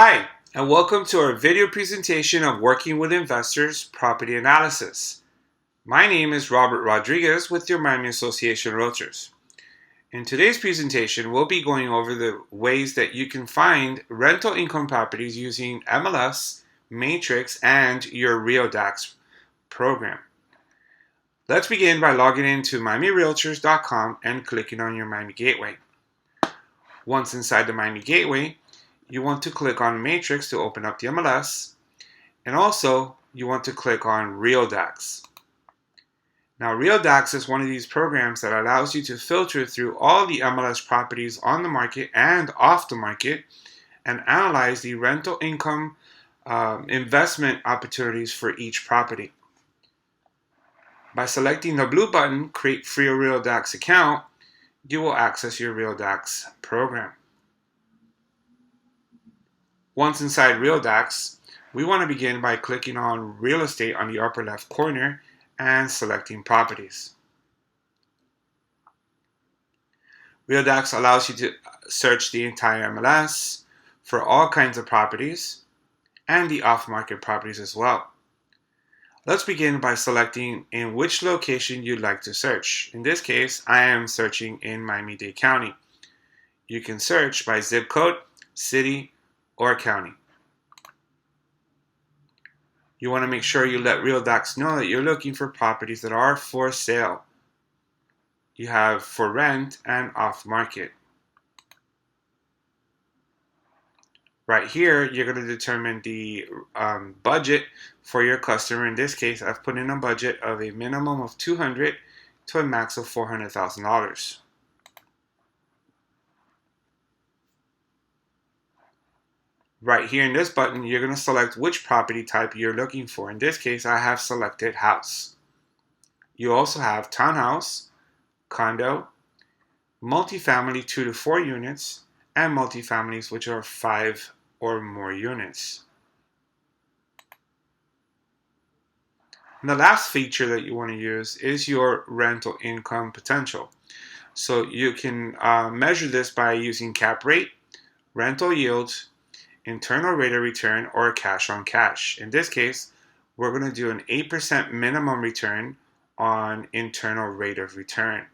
Hi, and welcome to our video presentation of Working with Investors Property Analysis. My name is Robert Rodriguez with your Miami Association Realtors. In today's presentation, we'll be going over the ways that you can find rental income properties using MLS, Matrix, and your RealDAX program. Let's begin by logging into MiamiRealtors.com and clicking on your Miami Gateway. Once inside the Miami Gateway, you want to click on Matrix to open up the MLS, and also you want to click on RealDAX. Now, RealDAX is one of these programs that allows you to filter through all the MLS properties on the market and off the market and analyze the rental income investment opportunities for each property. By selecting the blue button, Create Free RealDAX Account, you will access your RealDAX program. Once inside RealDAX, we want to begin by clicking on Real Estate on the upper left corner and selecting Properties. RealDAX allows you to search the entire MLS for all kinds of properties and the off-market properties as well. Let's begin by selecting in which location you'd like to search. In this case, I am searching in Miami-Dade County. You can search by zip code, city, or county. You want to make sure you let RealDAX know that you're looking for properties that are for sale. You have for rent and off market. Right here, you're going to determine the budget for your customer. In this case, I've put in a budget of a minimum of $200,000 to a max of $400,000. Right here in this button, you're going to select which property type you're looking for. In this case, I have selected house. You also have townhouse, condo, multifamily 2 to 4 units, and multifamilies which are 5 or more units. And the last feature that you want to use is your rental income potential. So you can measure this by using cap rate, rental yield, internal rate of return, or cash on cash. In this case, we're going to do an 8% minimum return on internal rate of return.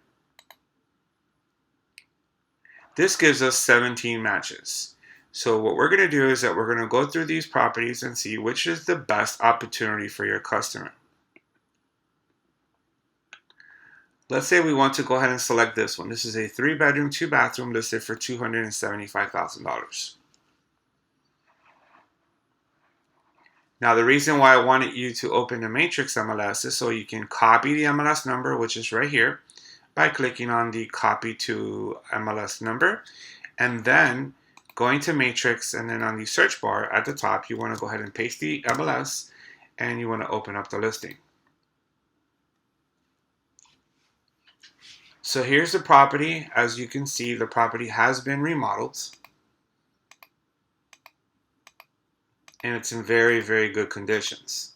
This gives us 17 matches. So what we're going to do is that we're going to go through these properties and see which is the best opportunity for your customer. Let's say we want to go ahead and select this one. This is a 3-bedroom, 2-bathroom listed for $275,000. Now, the reason why I wanted you to open the Matrix MLS is so you can copy the MLS number, which is right here, by clicking on the Copy to MLS Number, and then going to Matrix, and then on the search bar at the top, you want to go ahead and paste the MLS, and you want to open up the listing. So here's the property. As you can see, the property has been remodeled, and it's in very, very good conditions.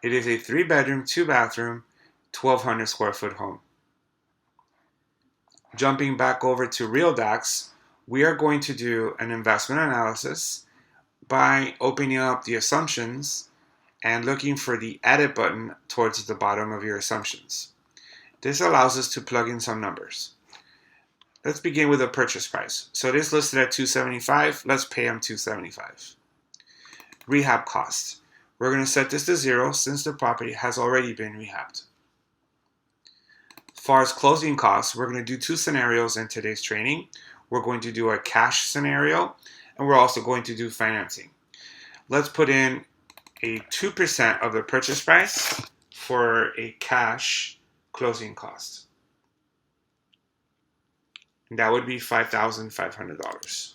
It is a 3-bedroom, 2-bathroom, 1,200 square foot home. Jumping back over to RealDAX, we are going to do an investment analysis by opening up the assumptions and looking for the edit button towards the bottom of your assumptions. This allows us to plug in some numbers. Let's begin with the purchase price. So it is listed at $275. Let's pay them $275. Rehab cost. We're going to set this to 0 since the property has already been rehabbed. As far as closing costs, we're going to do 2 scenarios in today's training. We're going to do a cash scenario, and we're also going to do financing. Let's put in a 2% of the purchase price for a cash closing cost. And that would be $5,500.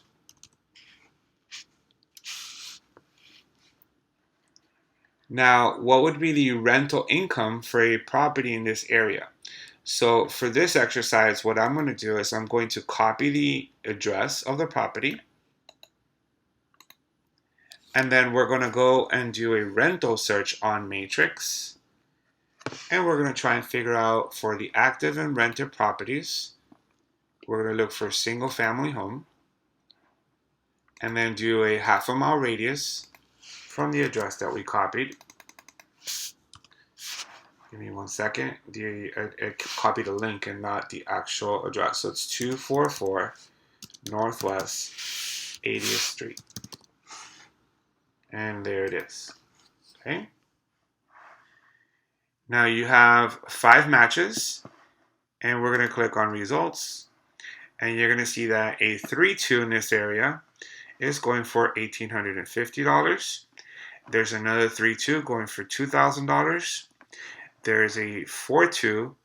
Now, what would be the rental income for a property in this area? So for this exercise, what I'm going to do is I'm going to copy the address of the property, and then we're going to go and do a rental search on Matrix, and we're going to try and figure out for the active and rented properties we're going to look for a single family home and then do a ½ mile radius from the address that we copied. Give me 1 second. I copied a link and not the actual address. So it's 244 Northwest 80th Street. And there it is. Okay. Now you have 5 matches, and we're going to click on results. And you're going to see that a 3-2 in this area is going for $1,850. There's another 3-2 going for $2,000. There's a 4-2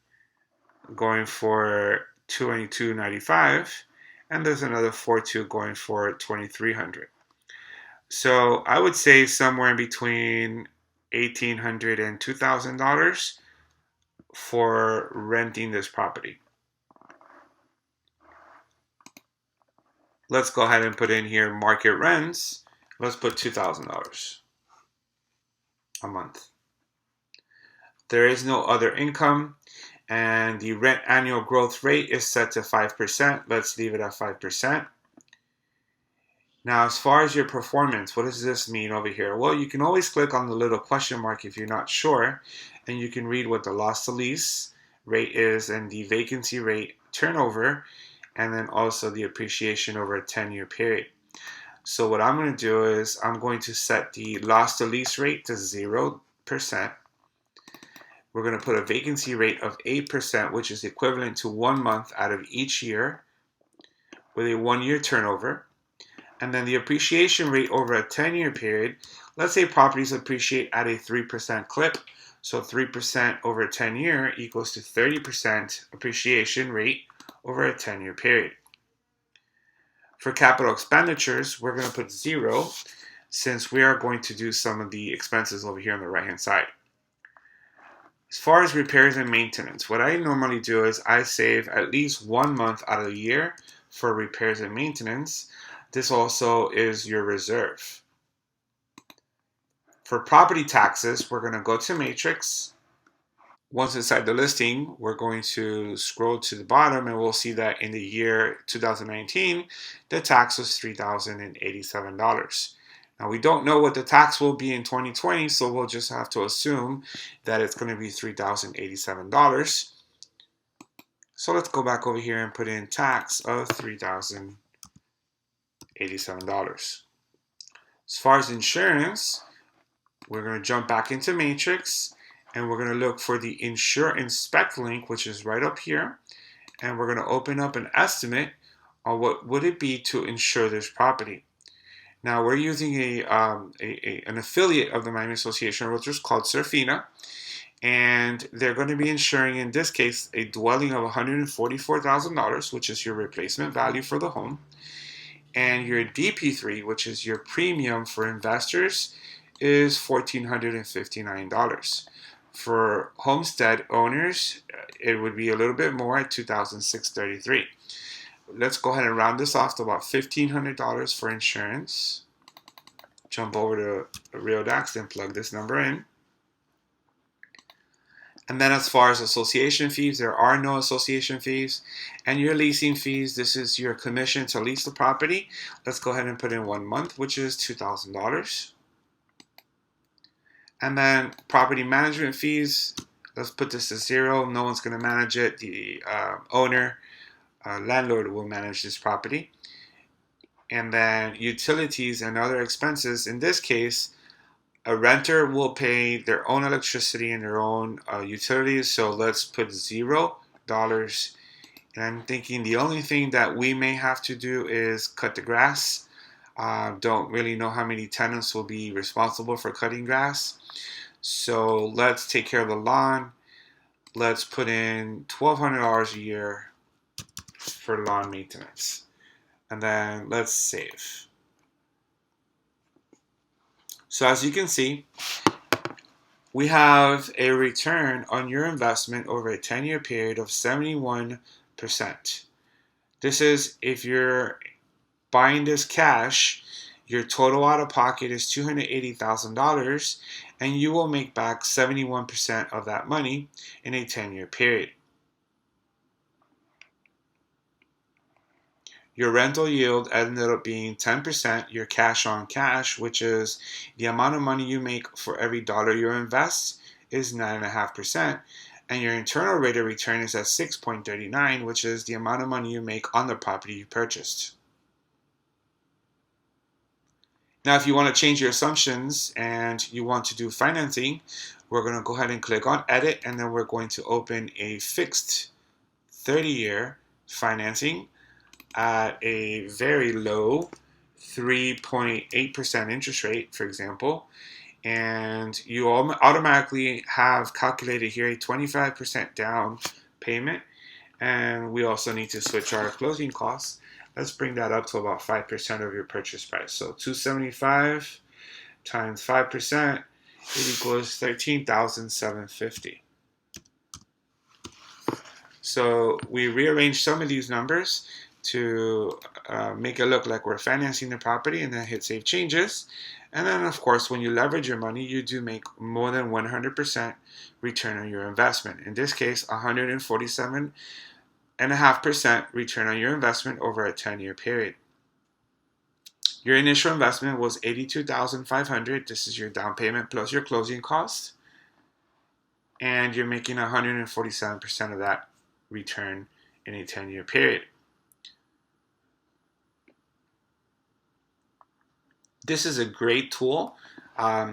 going for $22.95, and there's another 4-2 going for $2,300. So I would say somewhere in between $1,800 and $2,000 for renting this property. Let's go ahead and put in here market rents. Let's put $2,000 a month. There is no other income, and the rent annual growth rate is set to 5%. Let's leave it at 5%. Now, as far as your performance, what does this mean over here? Well, you can always click on the little question mark if you're not sure, and you can read what the loss to lease rate is and the vacancy rate turnover, and then also the appreciation over a 10-year period. So what I'm going to do is I'm going to set the loss to lease rate to 0%. We're going to put a vacancy rate of 8%, which is equivalent to 1 month out of each year with a 1-year turnover. And then the appreciation rate over a 10-year period, let's say properties appreciate at a 3% clip. So 3% over a 10-year equals to 30% appreciation rate over a 10-year period. For capital expenditures, we're going to put 0 since we are going to do some of the expenses over here on the right-hand side. As far as repairs and maintenance, what I normally do is I save at least 1 month out of the year for repairs and maintenance. This also is your reserve. For property taxes, we're going to go to Matrix. Once inside the listing, we're going to scroll to the bottom and we'll see that in the year 2019, the tax was $3,087. Now, we don't know what the tax will be in 2020, so we'll just have to assume that it's going to be $3,087. So let's go back over here and put in tax of $3,087. As far as insurance, we're going to jump back into Matrix and we're going to look for the Insure Inspect link, which is right up here. And we're going to open up an estimate on what would it be to insure this property. Now, we're using an affiliate of the Miami Association of Realtors called Surfina, and they're going to be insuring, in this case, a dwelling of $144,000, which is your replacement value for the home, and your DP3, which is your premium for investors, is $1,459. For homestead owners, it would be a little bit more at $2,633. Let's go ahead and round this off to about $1,500 for insurance. Jump over to RealDAX and plug this number in. And then as far as association fees, there are no association fees. And your leasing fees, this is your commission to lease the property. Let's go ahead and put in 1 month, which is $2,000. And then property management fees, let's put this to 0. No one's going to manage it. The landlord will manage this property. And then utilities and other expenses. In this case, a renter will pay their own electricity and their own utilities. So let's put $0. And I'm thinking the only thing that we may have to do is cut the grass. Don't really know how many tenants will be responsible for cutting grass. So let's take care of the lawn. Let's put in $1,200 a year for lawn maintenance. And then let's save. So as you can see, we have a return on your investment over a 10-year period of 71%. This is if you're buying this cash, your total out of pocket is $280,000 and you will make back 71% of that money in a 10-year period. Your rental yield ended up being 10%, your cash on cash, which is the amount of money you make for every dollar you invest, is 9.5%. And your internal rate of return is at 6.39, which is the amount of money you make on the property you purchased. Now, if you want to change your assumptions and you want to do financing, we're going to go ahead and click on Edit, and then we're going to open a fixed 30-year financing at a very low 3.8% interest rate, for example. And you automatically have calculated here a 25% down payment. And we also need to switch our closing costs. Let's bring that up to about 5% of your purchase price. So 275 times 5%, it equals 13,750. So we rearranged some of these numbers to make it look like we're financing the property, and then hit Save Changes. And then, of course, when you leverage your money, you do make more than 100% return on your investment. In this case, 147.5% return on your investment over a 10-year period. Your initial investment was $82,500. This is your down payment plus your closing costs. And you're making 147% of that return in a 10-year period. This is a great tool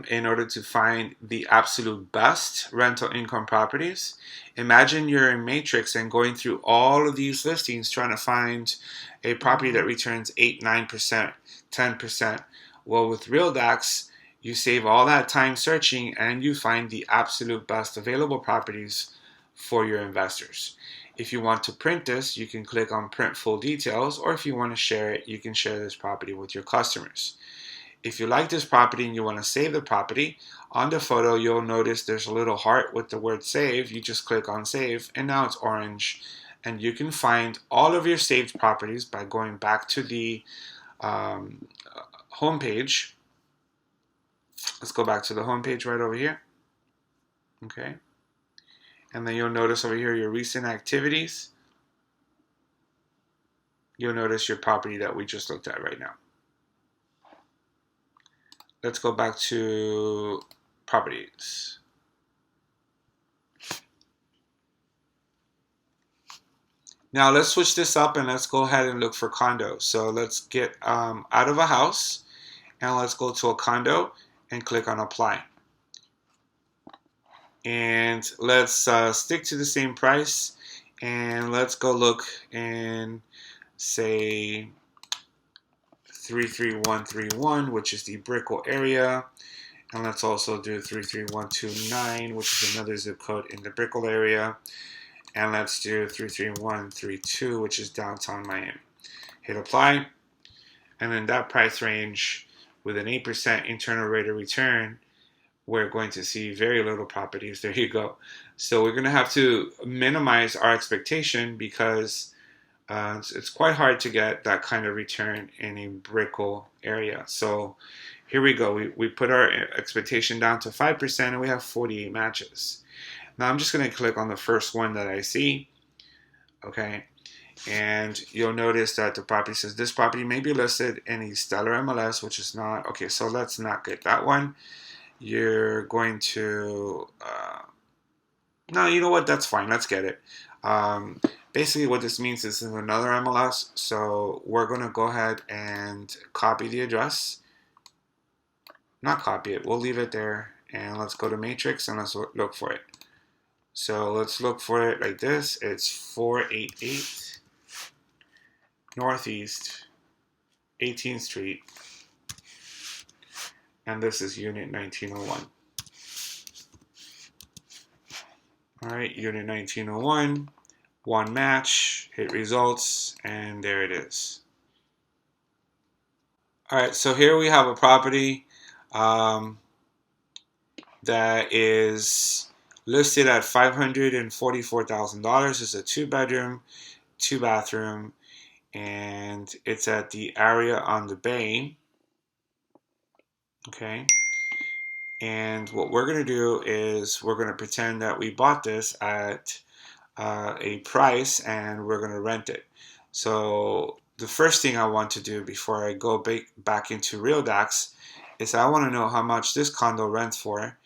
in order to find the absolute best rental income properties. Imagine you're in Matrix and going through all of these listings trying to find a property that returns 8, 9%, 10%. Well, with RealDAX, you save all that time searching and you find the absolute best available properties for your investors. If you want to print this, you can click on Print Full Details, or if you want to share it, you can share this property with your customers. If you like this property and you want to save the property, on the photo you'll notice there's a little heart with the word save. You just click on save and now it's orange. And you can find all of your saved properties by going back to the home page. Let's go back to the home page right over here. Okay. And then you'll notice over here your recent activities. You'll notice your property that we just looked at right now. Let's go back to properties. Now let's switch this up and let's go ahead and look for condos. So let's get out of a house and let's go to a condo and click on apply. And let's stick to the same price, and let's go look in, say, 33131, which is the Brickell area. And let's also do 33129, which is another zip code in the Brickell area. And let's do 33132, which is downtown Miami. Hit apply. And in that price range, with an 8% internal rate of return, we're going to see very little properties. There you go. So we're going to have to minimize our expectation because it's quite hard to get that kind of return in a Brickell area. So here we go. We put our expectation down to 5% and we have 48 matches. Now I'm just going to click on the first one that I see. Okay. And you'll notice that the property says this property may be listed in a stellar MLS, which is not. Okay, so let's not get that one. You're going to, no, you know what, that's fine, let's get it. Basically what this means is another MLS, so we're going to go ahead and copy the address. Not copy it, we'll leave it there, and let's go to Matrix and let's look for it. So let's look for it like this. It's 488 Northeast 18th Street. And this is unit 1901. All right, unit 1901, one match, hit results, and there it is. All right, so here we have a property that is listed at $544,000. It's a 2-bedroom, 2-bathroom, and it's at the area on the bay. Okay, and what we're going to do is we're going to pretend that we bought this at a price and we're going to rent it. So the first thing I want to do before I go back into RealDAX is I want to know how much this condo rents for.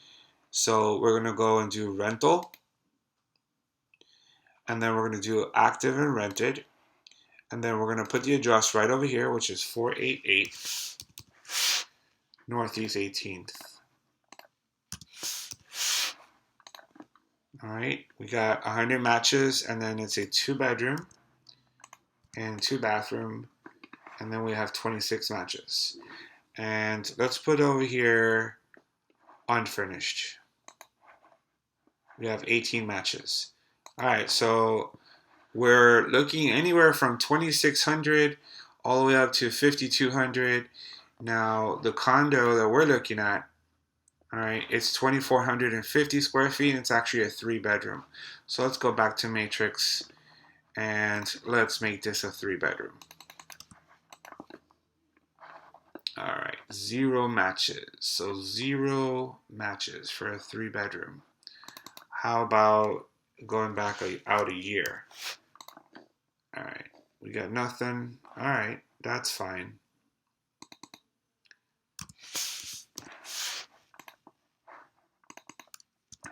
So we're going to go and do rental, and then we're going to do active and rented, and then we're going to put the address right over here, which is 488 Northeast 18th. All right, we got 100 matches, and then it's a 2-bedroom and 2-bathroom, and then we have 26 matches. And let's put over here unfurnished. We have 18 matches. All right, so we're looking anywhere from 2,600 all the way up to 5,200. Now, the condo that we're looking at, all right, it's 2,450 square feet, and it's actually a 3-bedroom. So let's go back to Matrix, and let's make this a 3-bedroom. All right, 0 matches. So 0 matches for a 3-bedroom. How about going back out a year? All right, we got nothing. All right, that's fine.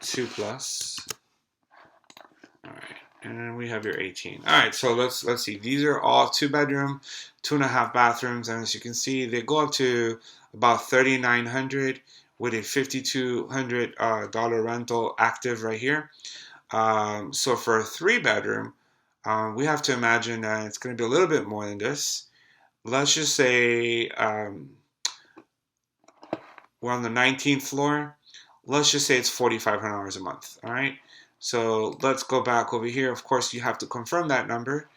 Two plus. All right, and then we have your 18. All right, so let's see. These are all 2-bedroom, 2.5 bathrooms, and as you can see, they go up to about 3,900 with a $5,200 rental active right here. So for a 3-bedroom, we have to imagine that it's going to be a little bit more than this. Let's just say we're on the 19th floor. Let's just say it's $4,500 a month. All right. So let's go back over here. Of course, you have to confirm that number.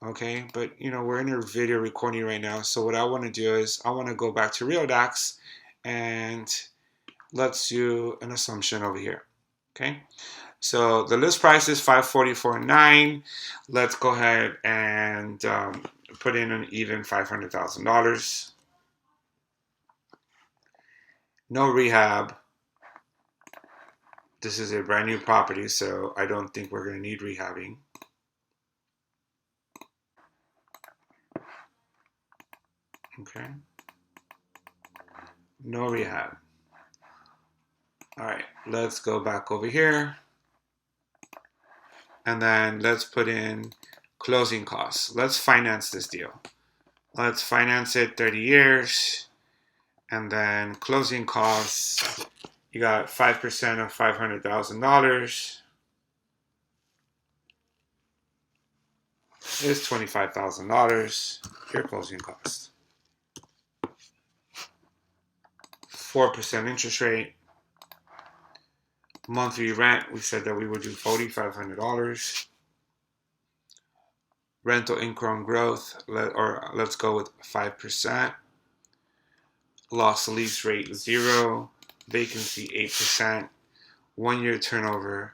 Okay. But, we're in a video recording right now. So what I want to do is I want to go back to RealDAX and let's do an assumption over here. Okay. So the list price is $544,900. Let's go ahead and put in an even $500,000. No rehab. This is a brand new property, so I don't think we're going to need rehabbing. Okay. No rehab. All right, let's go back over here. And then let's put in closing costs. Let's finance this deal. Let's finance it 30 years. And then closing costs, you got 5% of $500,000 is $25,000. Your closing costs. 4% interest rate. Monthly rent, we said that we would do $4,500. Rental income growth, let's go with 5%. Loss to lease rate 0. Vacancy 8%. 1-year turnover.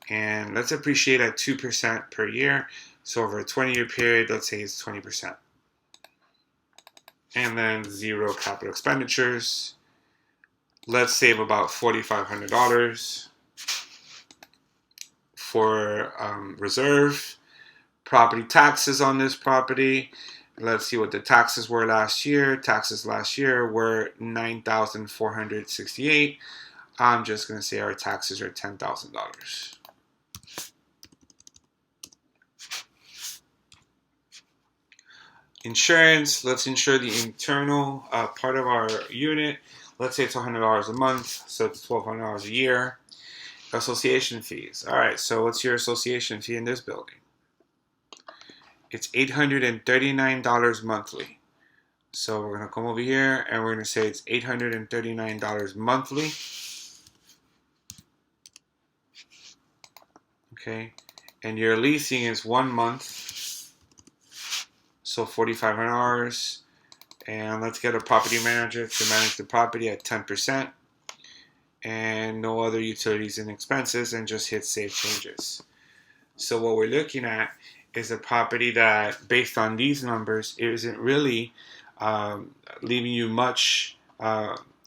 And let's appreciate at 2% per year. So over a 20-year period, let's say it's 20%. And then 0 capital expenditures. Let's save about $4,500 for reserve. Property taxes on this property. Let's see what the taxes were last year. Taxes last year were $9,468. I'm just going to say our taxes are $10,000. Insurance, let's insure the internal part of our unit. Let's say it's $100 a month, so it's $1,200 a year. Association fees. All right, so what's your association fee in this building? It's $839 monthly. So we're going to come over here and we're going to say it's $839 monthly. Okay, and your leasing is 1 month, so $4,500. And let's get a property manager to manage the property at 10%. And no other utilities and expenses, and just hit save changes. So what we're looking at is a property that, based on these numbers, isn't really leaving you much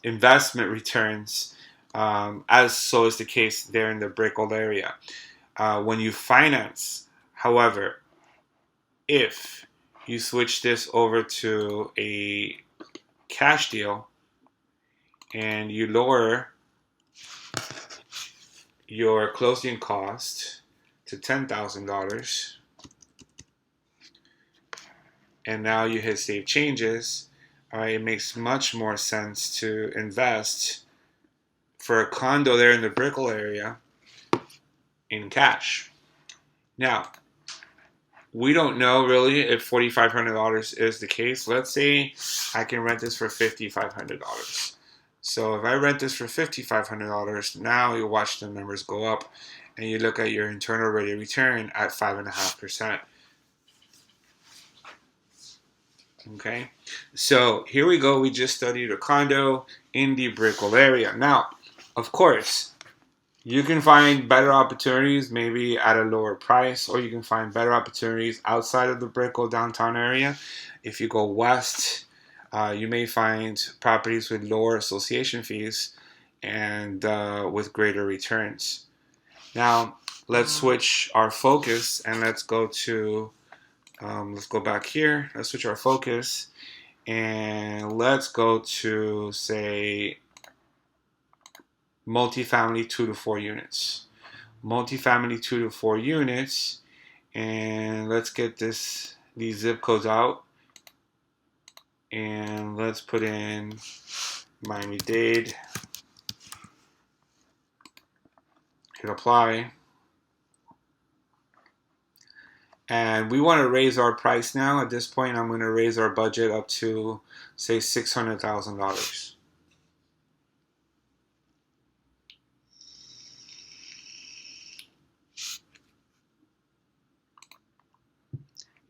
investment returns, as so is the case there in the Brickell area. When you finance, however, if you switch this over to a cash deal and you lower your closing cost to $10,000, and now you hit save changes, all right, it makes much more sense to invest for a condo there in the Brickell area in cash. Now, we don't know really if $4,500 is the case. Let's say I can rent this for $5,500. So if I rent this for $5,500, now you watch the numbers go up and you look at your internal rate of return at 5.5%. Okay, so here we go. We just studied a condo in the Brickell area. Now, of course, you can find better opportunities maybe at a lower price, or you can find better opportunities outside of the Brickell downtown area. If you go west, you may find properties with lower association fees and with greater returns. Now, let's switch our focus and let's go to, let's go back here. Let's switch our focus and let's go to, say, multifamily 2 to 4 units. Multifamily 2 to 4 units, and let's get these zip codes out, and let's put in Miami-Dade. Hit apply. And we want to raise our price now. At this point, I'm going to raise our budget up to, say, $600,000.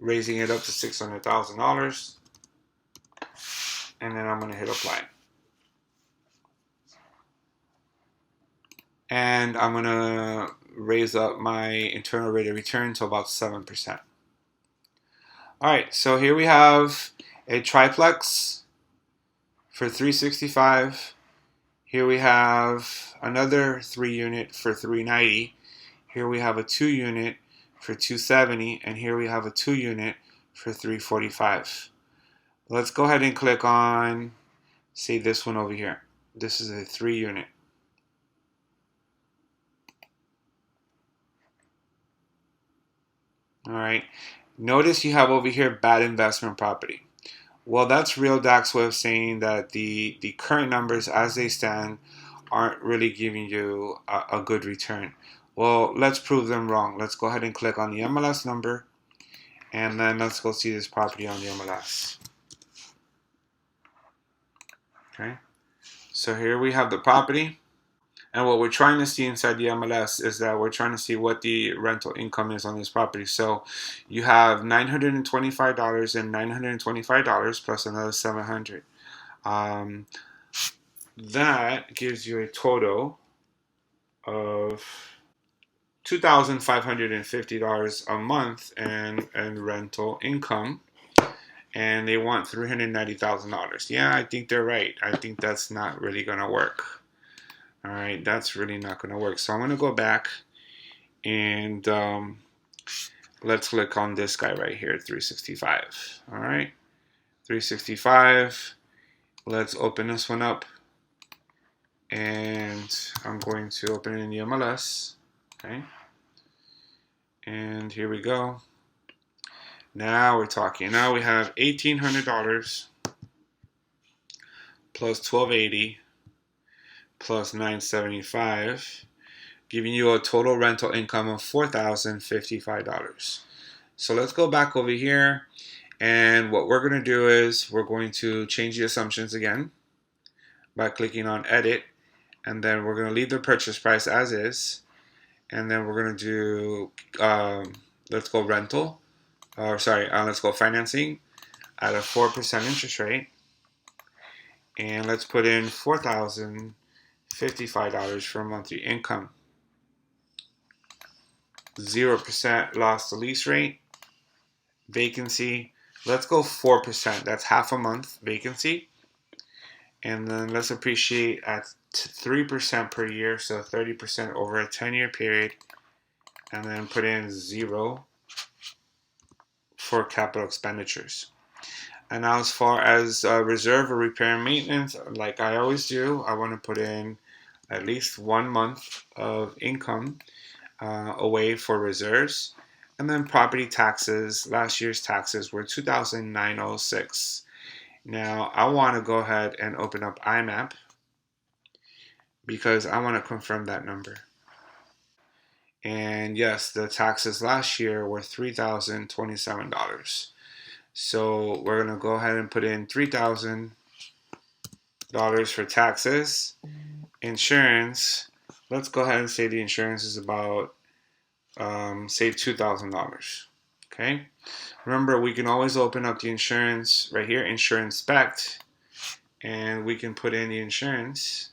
Raising it up to $600,000. And then I'm going to hit apply. And I'm going to raise up my internal rate of return to about 7%. All right, so here we have a triplex for $365. Here we have another 3 unit for $390. Here we have a 2 unit for $270, and here we have a 2 unit for $345. Let's go ahead and click on, say, this one over here. This is a 3 unit. All right. Notice you have over here bad investment property. Well, that's RealDAC's way of saying that the current numbers as they stand aren't really giving you a good return. Well, let's prove them wrong. Let's go ahead and click on the MLS number, and then let's go see this property on the MLS. Okay. So here we have the property. And what we're trying to see inside the MLS is that we're trying to see what the rental income is on this property. So you have $925 and $925 plus another $700. That gives you a total of $2,550 a month in rental income. And they want $390,000. Yeah, I think they're right. I think that's not really going to work. All right, that's really not going to work. So I'm going to go back and let's click on this guy right here, 365. All right, 365. Let's open this one up. And I'm going to open it in the MLS. Okay. And here we go. Now we're talking. Now we have $1,800 plus $1,280. Plus $975, giving you a total rental income of $4,055. So let's go back over here, and what we're going to do is we're going to change the assumptions again by clicking on edit, and then we're going to leave the purchase price as is, and then we're going to do let's go rental, or sorry, let's go financing at a 4% interest rate, and let's put in $4,055 for monthly income. 0% loss to lease rate. Vacancy, let's go 4%. That's half a month vacancy. And then let's appreciate at 3% per year, so 30% over a 10-year period. And then put in 0 for capital expenditures. And now as far as reserve or repair and maintenance, like I always do, I want to put in at least 1 month of income away for reserves. And then property taxes, last year's taxes were $2,906. Now I want to go ahead and open up IMAP because I want to confirm that number. And yes, the taxes last year were $3,027. So we're going to go ahead and put in $3,000 for taxes. Insurance, let's go ahead and say the insurance is about, say $2,000. Okay. Remember, we can always open up the insurance right here, Insurance Spect, and we can put in the insurance,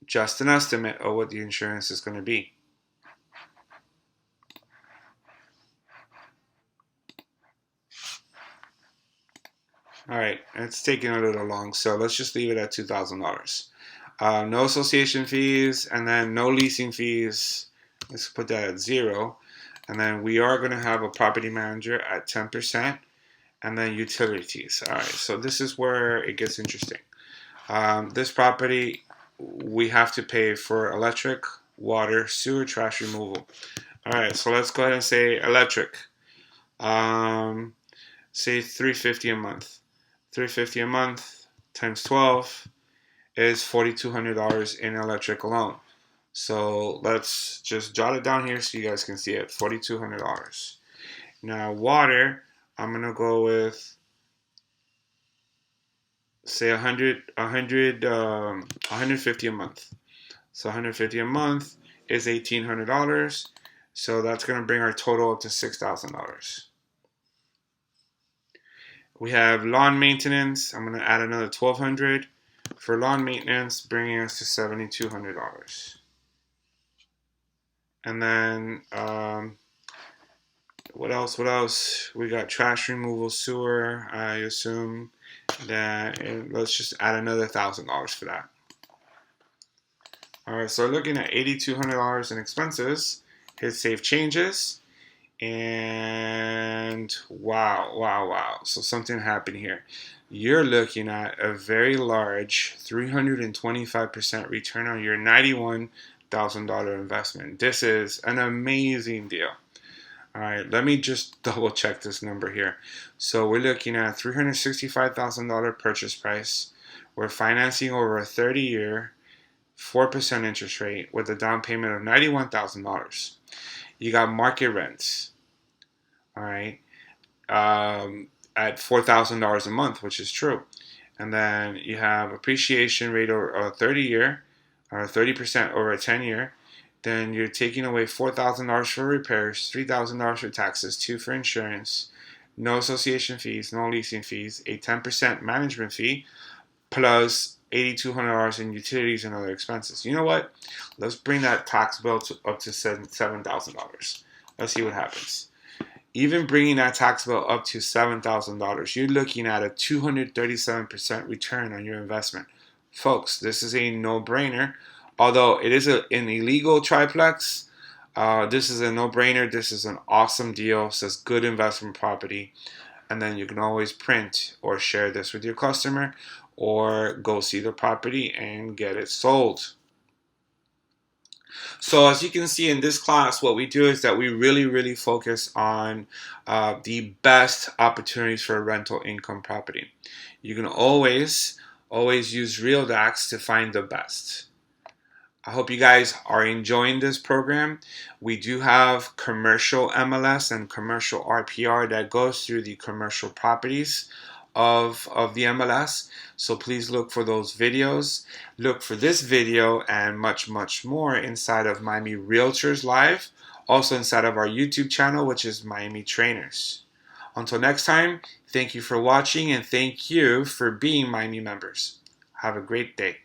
just an estimate of what the insurance is going to be. All right, it's taking a little long, so let's just leave it at $2,000. No association fees, and then no leasing fees. Let's put that at 0. And then we are going to have a property manager at 10%, and then utilities. All right, so this is where it gets interesting. This property, we have to pay for electric, water, sewer, trash removal. All right, so let's go ahead and say electric. Say $350 a month. $350 a month times 12 is $4,200 in electric alone. So let's just jot it down here so you guys can see it. $4,200. Now water, I'm gonna go with say 150 a month. So 150 a month is $1,800. So that's gonna bring our total up to $6,000. We have lawn maintenance. I'm going to add another $1,200 for lawn maintenance, bringing us to $7,200. And then what else? We got trash removal, sewer. I assume that let's just add another $1,000 for that. All right, so looking at $8,200 in expenses. Hit save changes. And wow. So something happened here. You're looking at a very large 325% return on your $91,000 investment. This is an amazing deal. All right, let me just double check this number here. So we're looking at $365,000 purchase price. We're financing over a 30-year, 4% interest rate with a down payment of $91,000. You got market rents. All right, at $4,000 a month, which is true. And then you have appreciation rate over a 30-year, or 30% over a 10-year. Then you're taking away $4,000 for repairs, $3,000 for taxes, $2,000 for insurance, no association fees, no leasing fees, a 10% management fee, plus $8,200 in utilities and other expenses. You know what? Let's bring that tax bill up to $7,000. Let's see what happens. Even bringing that tax bill up to $7,000, you're looking at a 237% return on your investment. Folks, this is a no-brainer. Although it is an illegal triplex, this is a no-brainer. This is an awesome deal. So it's good investment property. And then you can always print or share this with your customer or go see the property and get it sold. So as you can see in this class, what we do is that we really focus on the best opportunities for a rental income property. You can always use RealDAX to find the best. I hope you guys are enjoying this program. We do have commercial MLS and commercial RPR that goes through the commercial properties of the MLS. So please look for those videos. Look for this video and much more inside of Miami Realtors Live. Also inside of our YouTube channel, which is Miami Trainers. Until next time, thank you for watching and thank you for being Miami members. Have a great day.